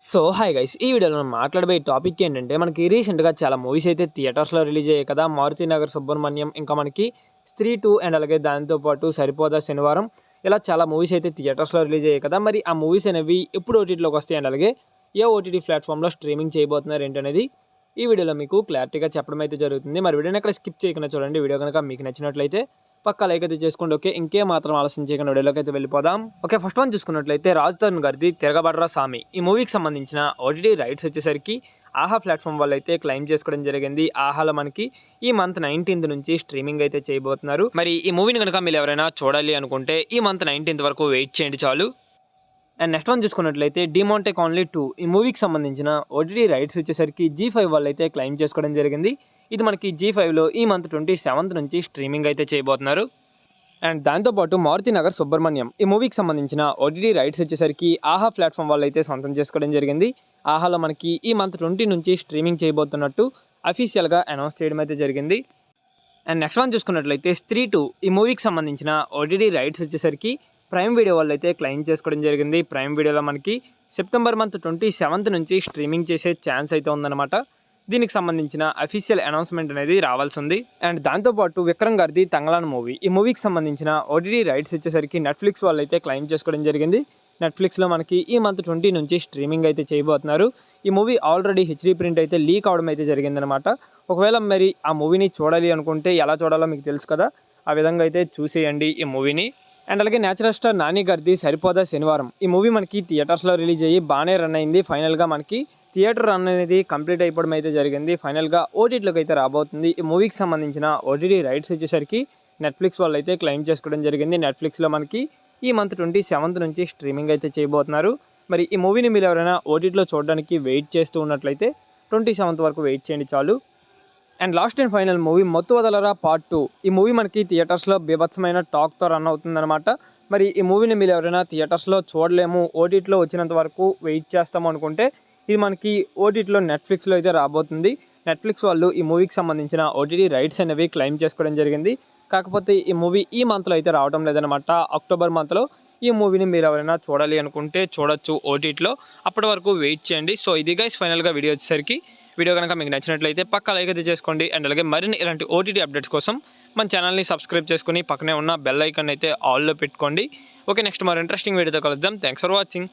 So hi guys ఈ వీడియోలో మనం మాట్లాడబోయే టాపిక్ ఏంటంటే మనకి రీసెంట్గా చాలా మూవీస్ అయితే థియేటర్స్లో రిలీజ్ అయ్యాయి కదా. మారుతినగర్ సుబ్రహ్మణ్యం, ఇంకా మనకి స్త్రీ 2 అండ్ అలాగే దాంతోపాటు సరిపోదా శనివారం, ఇలా చాలా మూవీస్ అయితే థియేటర్స్లో రిలీజ్ అయ్యాయి కదా. మరి ఆ మూవీస్ అనేవి ఎప్పుడు ఓటీటీలోకి వస్తాయి అండ్ అలాగే ఏ ఓటీటీ ప్లాట్ఫామ్లో స్ట్రీమింగ్ చేయబోతున్నారు ఏంటనేది ఈ వీడియోలో మీకు క్లారిటీగా చెప్పడం అయితే జరుగుతుంది. మరి వీడియోని ఎక్కడ స్కిప్ చేయకుండా చూడండి. వీడియో కనుక మీకు నచ్చినట్లయితే పక్కా లైక్ అయితే చేసుకోండి. ఓకే, ఇంకే మాత్రం ఆలస్యం చేయకుండా వీడియోలోకి అయితే వెళ్ళిపోదాం. ఓకే, ఫస్ట్ వన్ చూసుకున్నట్లయితే రాజ్ తరుణ్ గారిది తిరగబడరా సామి. ఈ మూవీకి సంబంధించిన ఓటీటీ రైట్స్ వచ్చేసరికి ఆహా ప్లాట్ఫామ్ వాళ్ళు అయితే క్లెయిమ్ చేసుకోవడం జరిగింది. ఆహాలో మనకి ఈ మంత్ 19th నుంచి స్ట్రీమింగ్ అయితే చేయబోతున్నారు. మరి ఈ మూవీని కనుక మీరు ఎవరైనా చూడాలి అనుకుంటే ఈ మంత్ 19th వరకు వెయిట్ చేయండి చాలు. అండ్ నెక్స్ట్ వన్ చూసుకున్నట్లయితే డిమాంటే కాన్లీ 2 ఈ మూవీకి సంబంధించిన ఓటీటీ రైట్స్ వచ్చేసరికి G5 వాళ్ళు అయితే క్లెయిమ్ చేసుకోవడం జరిగింది. ఇది మనకి G5లో ఈ మంత్ 27th నుంచి స్ట్రీమింగ్ అయితే చేయబోతున్నారు. అండ్ దాంతోపాటు మారుతినగర్ సుబ్రహ్మణ్యం ఈ మూవీకి సంబంధించిన ఓటీటీ రైట్స్ వచ్చేసరికి ఆహా ప్లాట్ఫామ్ వాళ్ళు అయితే సొంతం చేసుకోవడం జరిగింది. ఆహాలో మనకి ఈ మంత్ 20 నుంచి స్ట్రీమింగ్ చేయబోతున్నట్టు అఫీషియల్గా అనౌన్స్ చేయడం అయితే జరిగింది. అండ్ నెక్స్ట్ వన్ చూసుకున్నట్లయితే స్త్రీ 2 ఈ మూవీకి సంబంధించిన ఓటీటీ రైట్స్ వచ్చేసరికి ప్రైమ్ వీడియో వాళ్ళు అయితే క్లెయిమ్ చేసుకోవడం జరిగింది. ప్రైమ్ వీడియోలో మనకి సెప్టెంబర్ మంత్ 27th నుంచి స్ట్రీమింగ్ చేసే ఛాన్స్ అయితే ఉందన్నమాట. దీనికి సంబంధించిన అఫీషియల్ అనౌన్స్మెంట్ అనేది రావాల్సి ఉంది. అండ్ దాంతోపాటు విక్రమ్ గారిది తంగలాన్ మూవీ ఈ మూవీకి సంబంధించిన ఓటీటీ రైట్స్ వచ్చేసరికి నెట్ఫ్లిక్స్ వాళ్ళు అయితే క్లెయిమ్ చేసుకోవడం జరిగింది. నెట్ఫ్లిక్స్లో మనకి ఈ మంత్ 20 నుంచి స్ట్రీమింగ్ అయితే చేయబోతున్నారు. ఈ మూవీ ఆల్రెడీ హెచ్డీ ప్రింట్ అయితే లీక్ అవడం అయితే జరిగిందనమాట. ఒకవేళ మరి ఆ మూవీని చూడాలి అనుకుంటే ఎలా చూడాలో మీకు తెలుసు కదా, ఆ విధంగా అయితే చూసేయండి ఈ మూవీని. అండ్ అలాగే నేచురల్ స్టార్ నాని గారిది సరిపోదా శనివారం ఈ మూవీ మనకి థియేటర్స్లో రిలీజ్ అయ్యి బాగానే రన్ అయింది. ఫైనల్గా మనకి థియేటర్ రన్ అనేది కంప్లీట్ అయిపోవడం అయితే జరిగింది. ఫైనల్గా ఓటీటీలోకి అయితే రాబోతుంది. ఈ మూవీకి సంబంధించిన ఓటీటీ రైట్స్ వచ్చేసరికి నెట్ఫ్లిక్స్ వాళ్ళు అయితే క్లెయిమ్ చేసుకోవడం జరిగింది. నెట్ఫ్లిక్స్లో మనకి ఈ మంత్ 27th నుంచి స్ట్రీమింగ్ అయితే చేయబోతున్నారు. మరి ఈ మూవీని మీరు ఎవరైనా ఓటీటీలో చూడడానికి వెయిట్ చేస్తూ ఉన్నట్లయితే 27th వరకు వెయిట్ చేయండి చాలు. And last and final movie Mathu Vadalara part 2 ఈ మూవీ మనకి థియేటర్స్లో బీభత్సమైన టాక్తో రన్ అవుతుందన్నమాట. మరి ఈ మూవీని మీరు ఎవరైనా థియేటర్స్లో చూడలేము, ఓటీటీలో వచ్చినంత వరకు వెయిట్ చేస్తాము అనుకుంటే ఇది మనకి ఓటీటీలో నెట్ఫ్లిక్స్లో అయితే రాబోతుంది. నెట్ఫ్లిక్స్ వాళ్ళు ఈ మూవీకి సంబంధించిన ఓటీటీ రైట్స్ అనేవి క్లెయిమ్ చేసుకోవడం జరిగింది. కాకపోతే ఈ మూవీ ఈ మంత్లో అయితే రావడం లేదనమాట. అక్టోబర్ మంత్లో ఈ మూవీని మీరు ఎవరైనా చూడాలి అనుకుంటే చూడొచ్చు ఓటీటీలో. అప్పటి వరకు వెయిట్ చేయండి. సో ఇది గైస్ ఫైనల్గా వీడియో వచ్చేసరికి వీడియో కనుక మీకు నచ్చినట్లయితే పక్కా లైక్ అయితే చేసుకోండి. అండ్ అలాగే మరిన్ని ఇలాంటి ఓటీటీ అప్డేట్స్ కోసం మన ఛానల్ని సబ్స్క్రైబ్ చేసుకుని పక్కనే ఉన్న బెల్ ఐకాన్ అయితే ఆల్లో పెట్టుకోండి. ఓకే, నెక్స్ట్ మరో ఇంట్రెస్టింగ్ వీడియోతో కలుద్దాం. Thanks for watching.